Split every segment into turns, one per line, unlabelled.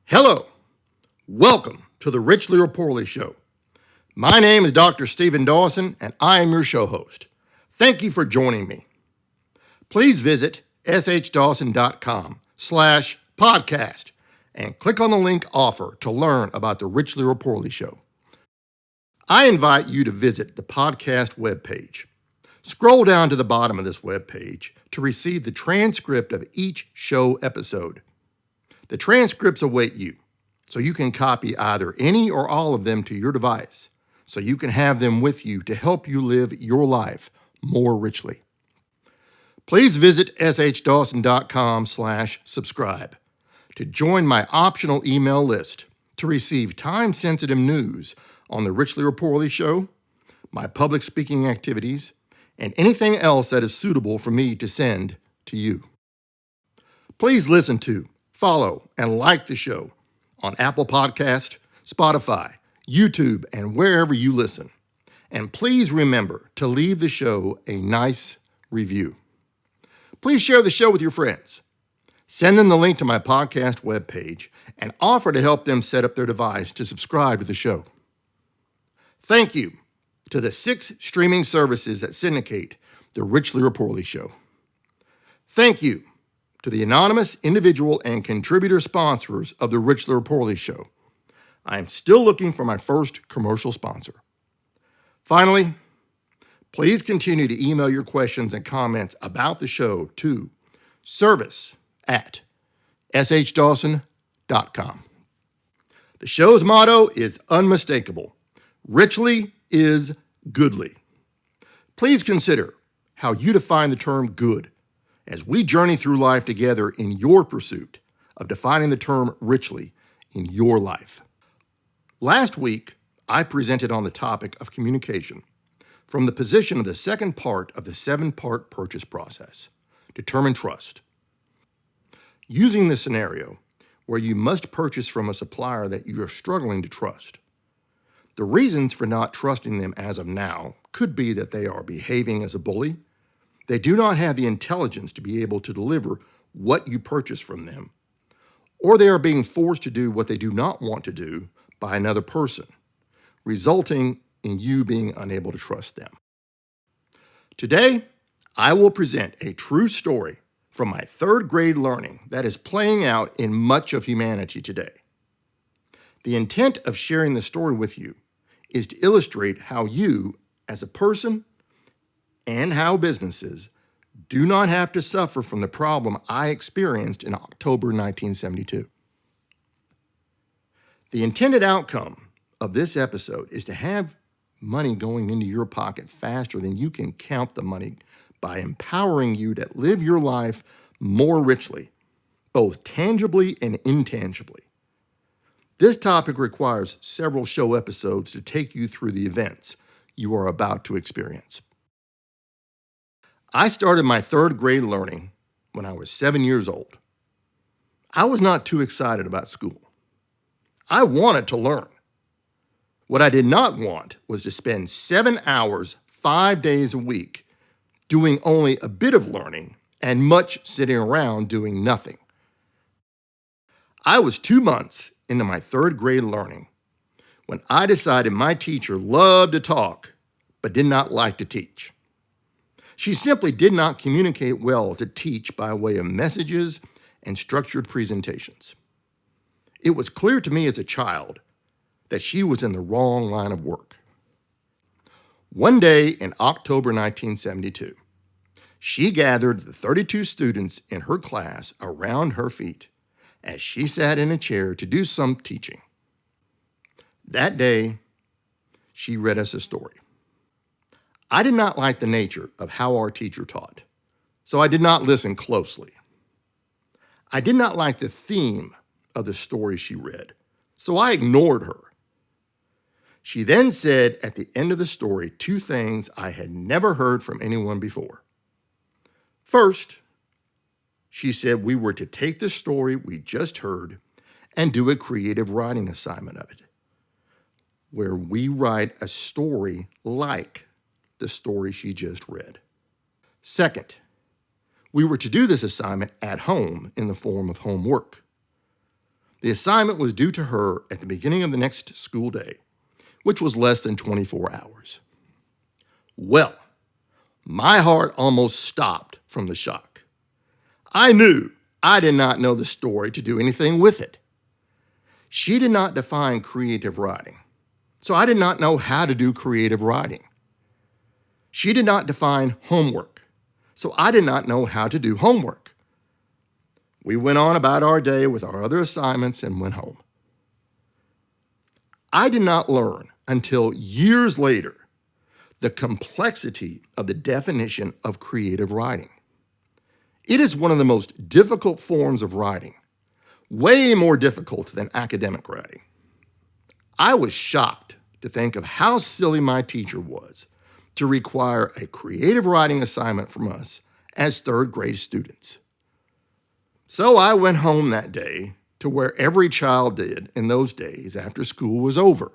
Hello, welcome to the Richly or Poorly Show. My name is Dr. Stephen Dawson, and I am your show host. Thank you for joining me. Please visit shdawson.com/podcast and click on the link offer to learn about the Richly or Poorly Show. I invite you to visit the podcast webpage. Scroll down to the bottom of this webpage to receive the transcript of each show episode. The transcripts await you, so you can copy either any or all of them to your device, so you can have them with you to help you live your life more richly. Please visit shdawson.com/subscribe to join my optional email list to receive time-sensitive news on the Richly or Poorly Show, my public speaking activities, and anything else that is suitable for me to send to you. Please listen to, follow, and like the show on Apple Podcast, Spotify, YouTube, and wherever you listen. And please remember to leave the show a nice review. Please share the show with your friends. Send them the link to my podcast webpage and offer to help them set up their device to subscribe to the show. Thank you to the 6 streaming services that syndicate the Richly or Poorly Show. Thank you to the anonymous individual and contributor sponsors of the Richly or Poorly Show. I am still looking for my first commercial sponsor. Finally, please continue to email your questions and comments about the show to service@shdawson.com. The show's motto is unmistakable. Richly is goodly. Please consider how you define the term good as we journey through life together in your pursuit of defining the term richly in your life. Last week, I presented on the topic of communication from the position of the second part of the 7-part purchase process, determine trust. Using the scenario where you must purchase from a supplier that you are struggling to trust. The reasons for not trusting them as of now could be that they are behaving as a bully, they do not have the intelligence to be able to deliver what you purchase from them, or they are being forced to do what they do not want to do by another person, resulting in you being unable to trust them. Today, I will present a true story from my 3rd grade learning that is playing out in much of humanity today. The intent of sharing the story with you is to illustrate how you, as a person, and how businesses do not have to suffer from the problem I experienced in October 1972. The intended outcome of this episode is to have money going into your pocket faster than you can count the money by empowering you to live your life more richly, both tangibly and intangibly. This topic requires several show episodes to take you through the events you are about to experience. I started my 3rd grade learning when I was 7 years old. I was not too excited about school. I wanted to learn. What I did not want was to spend 7 hours, 5 days a week, doing only a bit of learning and much sitting around doing nothing. I was 2 months into my 3rd grade learning when I decided my teacher loved to talk but did not like to teach. She simply did not communicate well to teach by way of messages and structured presentations. It was clear to me as a child that she was in the wrong line of work. One day in October 1972, she gathered the 32 students in her class around her feet as she sat in a chair to do some teaching. That day, she read us a story. I did not like the nature of how our teacher taught, so I did not listen closely. I did not like the theme of the story she read, so I ignored her. She then said at the end of the story 2 things I had never heard from anyone before. First, she said we were to take the story we just heard and do a creative writing assignment of it, where we write a story like the story she just read. Second, we were to do this assignment at home in the form of homework. The assignment was due to her at the beginning of the next school day, which was less than 24 hours. Well, my heart almost stopped from the shock. I knew I did not know the story to do anything with it. She did not define creative writing, so I did not know how to do creative writing. She did not define homework, so I did not know how to do homework. We went on about our day with our other assignments and went home. I did not learn until years later the complexity of the definition of creative writing. It is one of the most difficult forms of writing, way more difficult than academic writing. I was shocked to think of how silly my teacher was to require a creative writing assignment from us as third grade students. So I went home that day to where every child did in those days after school was over.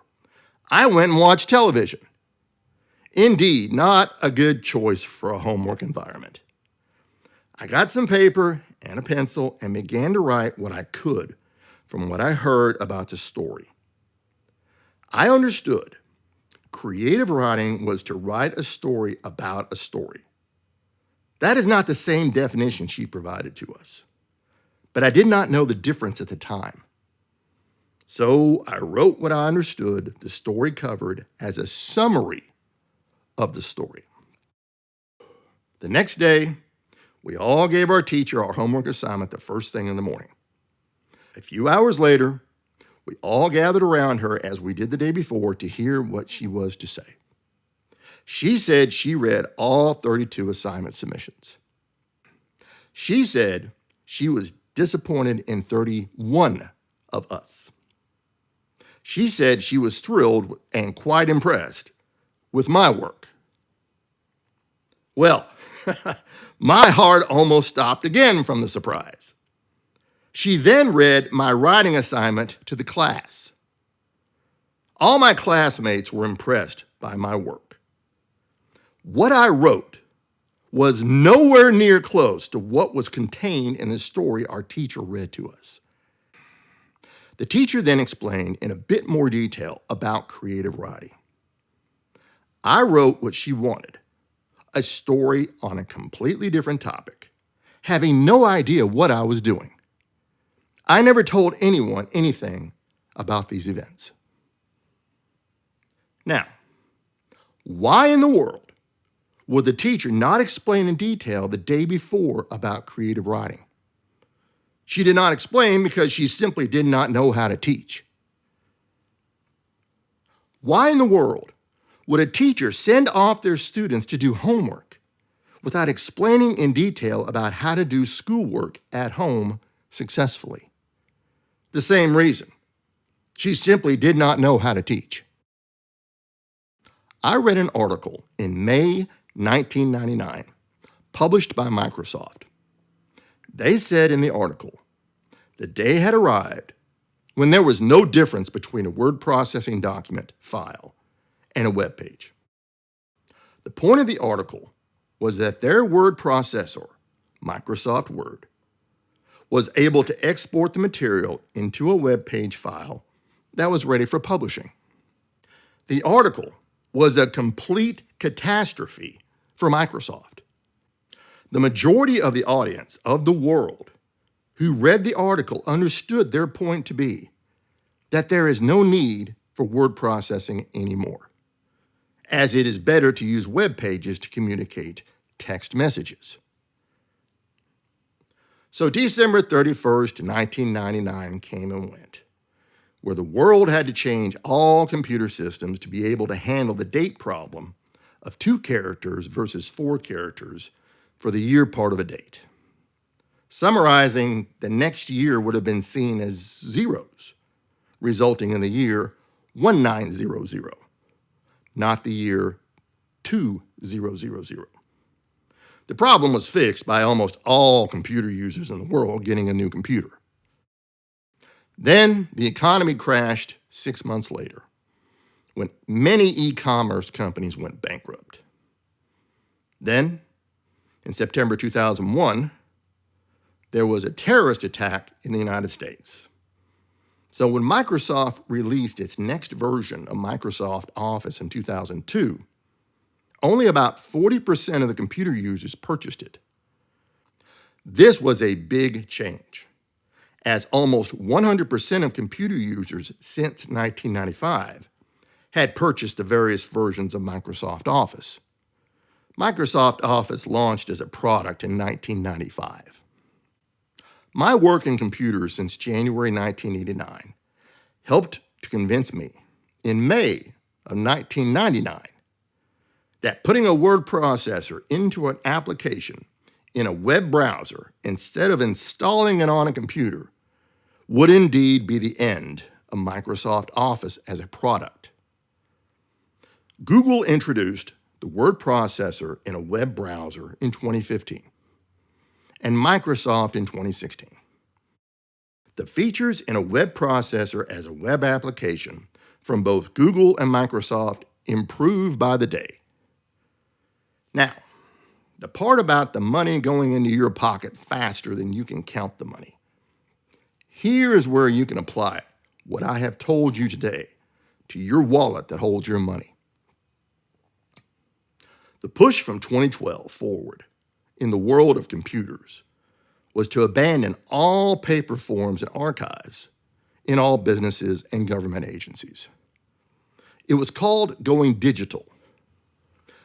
I went and watched television. Indeed, not a good choice for a homework environment. I got some paper and a pencil and began to write what I could from what I heard about the story. I understood creative writing was to write a story about a story. That is not the same definition she provided to us, but I did not know the difference at the time. So I wrote what I understood the story covered as a summary of the story. The next day, we all gave our teacher our homework assignment the first thing in the morning. A few hours later, we all gathered around her as we did the day before to hear what she was to say. She said she read all 32 assignment submissions. She said she was disappointed in 31 of us. She said she was thrilled and quite impressed with my work. Well, my heart almost stopped again from the surprise. She then read my writing assignment to the class. All my classmates were impressed by my work. What I wrote was nowhere near close to what was contained in the story our teacher read to us. The teacher then explained in a bit more detail about creative writing. I wrote what she wanted, a story on a completely different topic, having no idea what I was doing. I never told anyone anything about these events. Now, why in the world would the teacher not explain in detail the day before about creative writing? She did not explain because she simply did not know how to teach. Why in the world would a teacher send off their students to do homework without explaining in detail about how to do schoolwork at home successfully? The same reason. She simply did not know how to teach. I read an article in May 1999, published by Microsoft. They said in the article, the day had arrived when there was no difference between a word processing document file and a web page. The point of the article was that their word processor, Microsoft Word, was able to export the material into a web page file that was ready for publishing. The article was a complete catastrophe for Microsoft. The majority of the audience of the world who read the article understood their point to be that there is no need for word processing anymore, as it is better to use web pages to communicate text messages. So December 31st, 1999 came and went, where the world had to change all computer systems to be able to handle the date problem of 2 characters versus 4 characters for the year part of a date. Summarizing, the next year would have been seen as zeros, resulting in the year 1900, not the year 2000. The problem was fixed by almost all computer users in the world getting a new computer. Then the economy crashed 6 months later, when many e-commerce companies went bankrupt. Then, in September 2001, there was a terrorist attack in the United States. So when Microsoft released its next version of Microsoft Office in 2002, only about 40% of the computer users purchased it. This was a big change, as almost 100% of computer users since 1995 had purchased the various versions of Microsoft Office. Microsoft Office launched as a product in 1995. My work in computers since January 1989 helped to convince me in May of 1999 that putting a word processor into an application in a web browser instead of installing it on a computer would indeed be the end of Microsoft Office as a product. Google introduced the word processor in a web browser in 2015, and Microsoft in 2016. The features in a web processor as a web application from both Google and Microsoft improve by the day. Now, the part about the money going into your pocket faster than you can count the money. Here is where you can apply what I have told you today to your wallet that holds your money. The push from 2012 forward in the world of computers was to abandon all paper forms and archives in all businesses and government agencies. It was called going digital.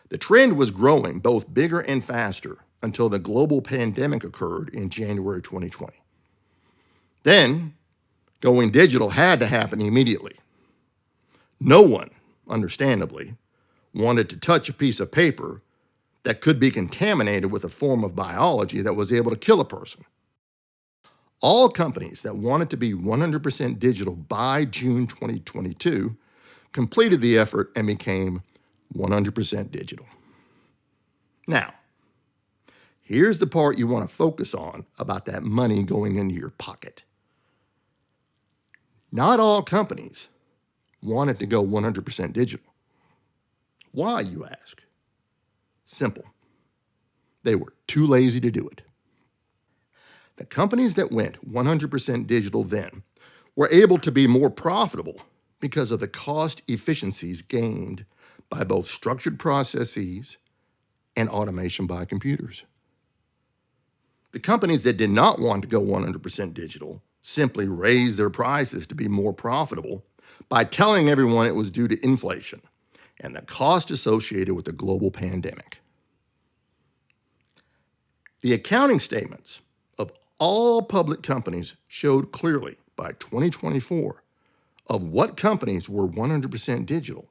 The trend was growing both bigger and faster until the global pandemic occurred in January 2020. Then, going digital had to happen immediately. No one, understandably, wanted to touch a piece of paper that could be contaminated with a form of biology that was able to kill a person. All companies that wanted to be 100% digital by June 2022 completed the effort and became 100% digital. Now, here's the part you want to focus on about that money going into your pocket. Not all companies wanted to go 100% digital. Why, you ask? Simple. They were too lazy to do it. The companies that went 100% digital then were able to be more profitable because of the cost efficiencies gained by both structured processes and automation by computers. The companies that did not want to go 100% digital simply raised their prices to be more profitable by telling everyone it was due to inflation and the cost associated with the global pandemic. The accounting statements of all public companies showed clearly by 2024 of what companies were 100% digital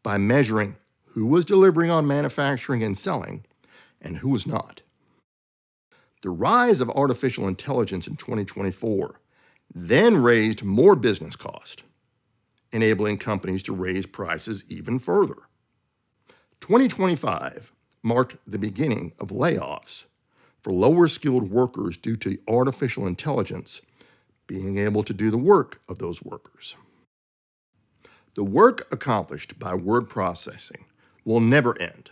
by measuring who was delivering on manufacturing and selling and who was not. The rise of artificial intelligence in 2024 then raised more business cost, enabling companies to raise prices even further. 2025 marked the beginning of layoffs for lower skilled workers due to artificial intelligence being able to do the work of those workers. The work accomplished by word processing will never end.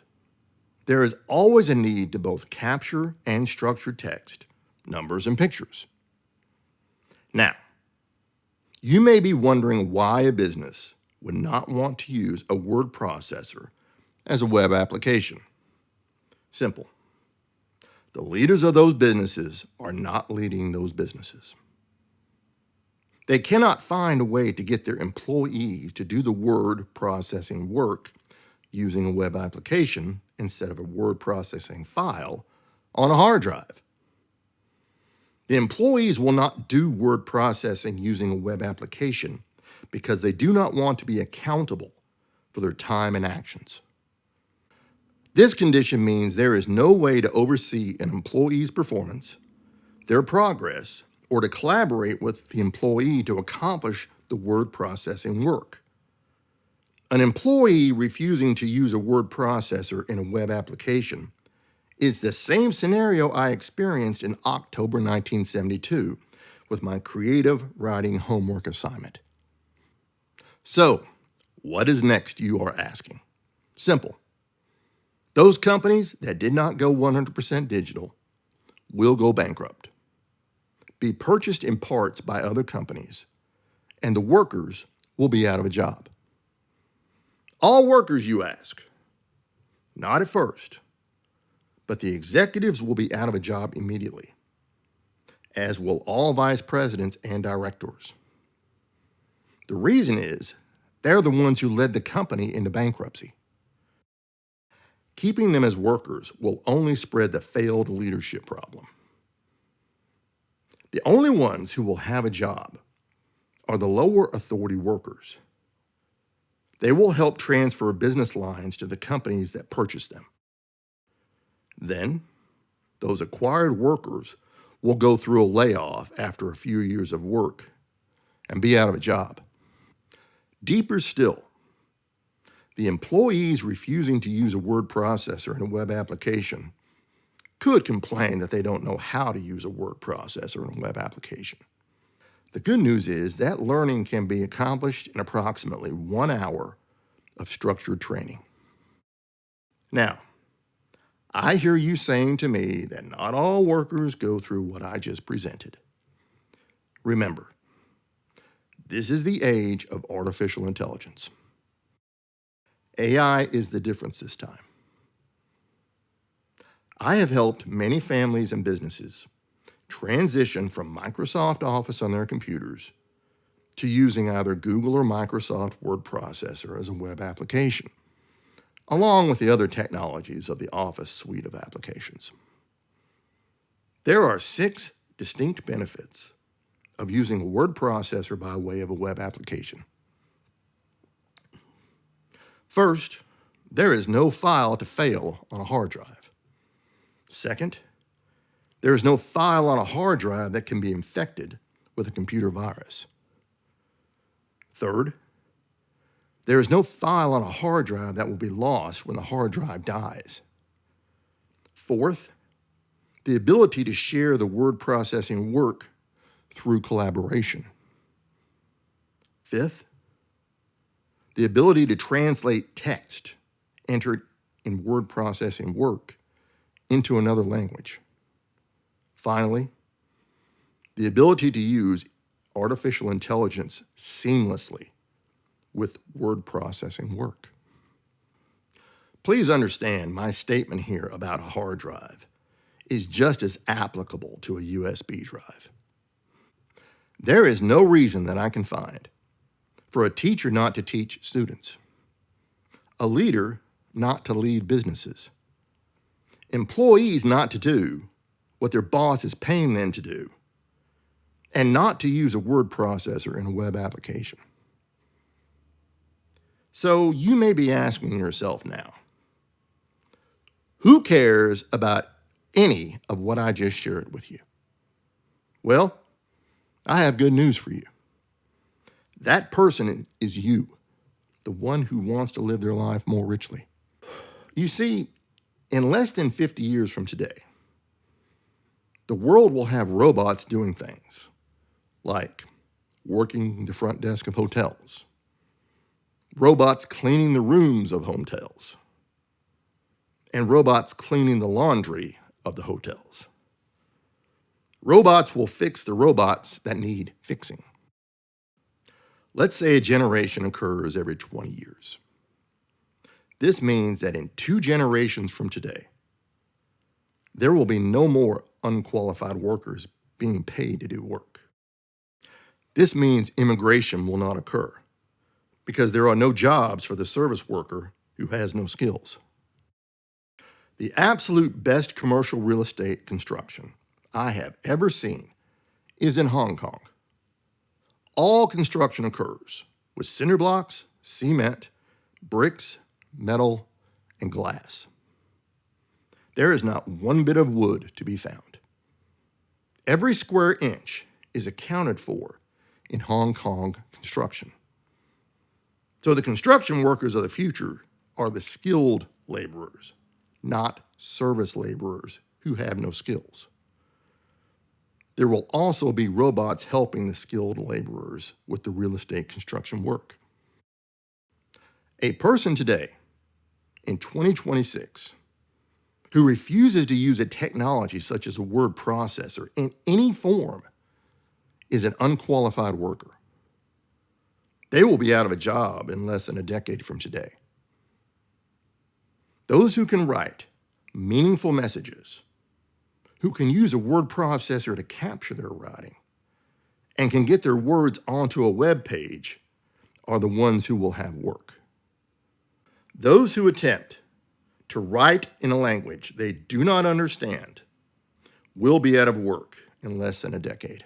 There is always a need to both capture and structure text, numbers, and pictures. Now, you may be wondering why a business would not want to use a word processor as a web application. Simple. The leaders of those businesses are not leading those businesses. They cannot find a way to get their employees to do the word processing work using a web application instead of a word processing file on a hard drive. The employees will not do word processing using a web application because they do not want to be accountable for their time and actions. This condition means there is no way to oversee an employee's performance, their progress, or to collaborate with the employee to accomplish the word processing work. An employee refusing to use a word processor in a web application is the same scenario I experienced in October 1972 with my creative writing homework assignment. So, what is next, you are asking? Simple. Those companies that did not go 100% digital will go bankrupt, be purchased in parts by other companies, and the workers will be out of a job. All workers, you ask? Not at first, but the executives will be out of a job immediately, as will all vice presidents and directors. The reason is they're the ones who led the company into bankruptcy. Keeping them as workers will only spread the failed leadership problem. The only ones who will have a job are the lower authority workers. They will help transfer business lines to the companies that purchase them. Then, those acquired workers will go through a layoff after a few years of work and be out of a job. Deeper still, the employees refusing to use a word processor in a web application could complain that they don't know how to use a word processor in a web application. The good news is that learning can be accomplished in approximately 1 hour of structured training. Now, I hear you saying to me that not all workers go through what I just presented. Remember, this is the age of artificial intelligence. AI is the difference this time. I have helped many families and businesses transition from Microsoft Office on their computers to using either Google or Microsoft Word Processor as a web application, along with the other technologies of the Office suite of applications. There are 6 distinct benefits of using a word processor by way of a web application. First, there is no file to fail on a hard drive. Second, there is no file on a hard drive that can be infected with a computer virus. Third, there is no file on a hard drive that will be lost when the hard drive dies. Fourth, the ability to share the word processing work through collaboration. Fifth, the ability to translate text entered in word processing work into another language. Finally, the ability to use artificial intelligence seamlessly with word processing work. Please understand my statement here about a hard drive is just as applicable to a USB drive. There is no reason that I can find for a teacher not to teach students, a leader not to lead businesses, employees not to do what their boss is paying them to do, and not to use a word processor in a web application. So you may be asking yourself now, who cares about any of what I just shared with you? Well, I have good news for you. That person is you, the one who wants to live their life more richly. You see, in less than 50 years from today, the world will have robots doing things like working the front desk of hotels, robots cleaning the rooms of hotels, and robots cleaning the laundry of the hotels. Robots will fix the robots that need fixing. Let's say a generation occurs every 20 years. This means that in 2 generations from today, there will be no more unqualified workers being paid to do work. This means immigration will not occur because there are no jobs for the service worker who has no skills. The absolute best commercial real estate construction I have ever seen is in Hong Kong. All construction occurs with cinder blocks, cement, bricks, metal, and glass. There is not one bit of wood to be found. Every square inch is accounted for in Hong Kong construction. So the construction workers of the future are the skilled laborers, not service laborers who have no skills. There will also be robots helping the skilled laborers with the real estate construction work. A person today, in 2026, who refuses to use a technology such as a word processor in any form is an unqualified worker. They will be out of a job in less than a decade from today. Those who can write meaningful messages, who can use a word processor to capture their writing, and can get their words onto a web page are the ones who will have work. Those who attempt to write in a language they do not understand will be out of work in less than a decade.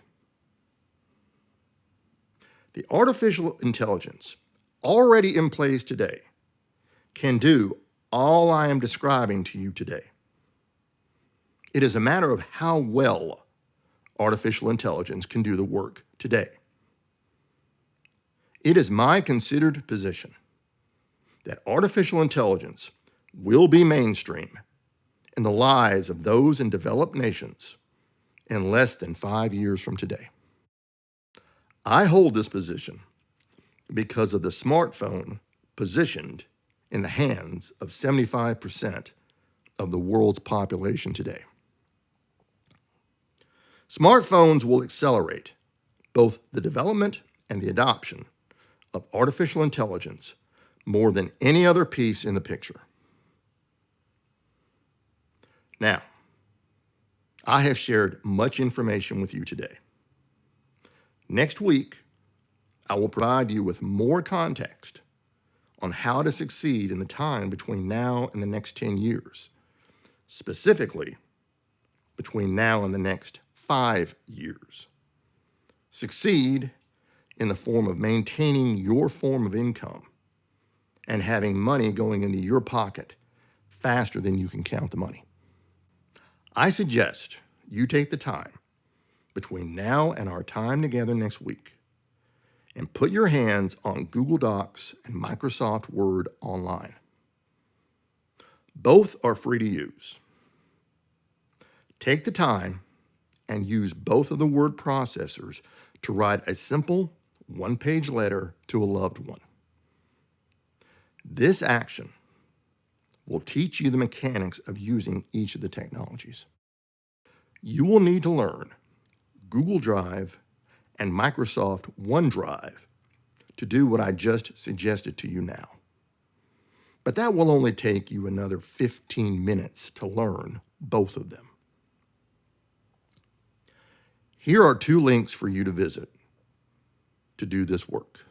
The artificial intelligence already in place today can do all I am describing to you today. It is a matter of how well artificial intelligence can do the work today. It is my considered position that artificial intelligence will be mainstream in the lives of those in developed nations in less than 5 years from today. I hold this position because of the smartphone positioned in the hands of 75% of the world's population today. Smartphones will accelerate both the development and the adoption of artificial intelligence more than any other piece in the picture. Now, I have shared much information with you today. Next week, I will provide you with more context on how to succeed in the time between now and the next 10 years, specifically between now and the next 5 years. Succeed in the form of maintaining your form of income and having money going into your pocket faster than you can count the money. I suggest you take the time between now and our time together next week and put your hands on Google Docs and Microsoft Word online. Both are free to use. Take the time and use both of the word processors to write a simple one-page letter to a loved one. This action will teach you the mechanics of using each of the technologies. You will need to learn Google Drive and Microsoft OneDrive to do what I just suggested to you now. But that will only take you another 15 minutes to learn both of them. Here are 2 links for you to visit to do this work.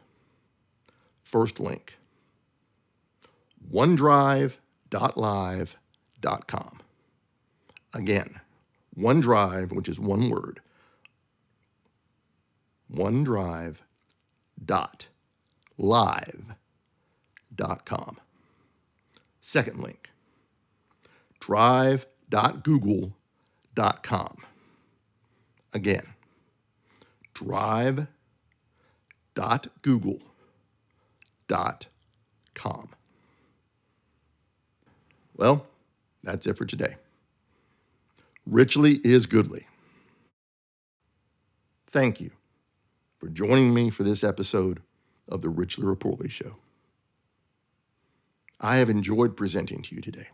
First link, OneDrive.live.com. Again, OneDrive, which is one word, OneDrive.live.com. Second link, drive.google.com. Again, drive.google.com. Well, that's it for today. Richly is goodly. Thank you for joining me for this episode of the Richly Reportedly Show. I have enjoyed presenting to you today.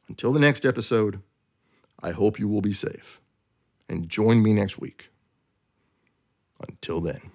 Until the next episode, I hope you will be safe and join me next week. Until then.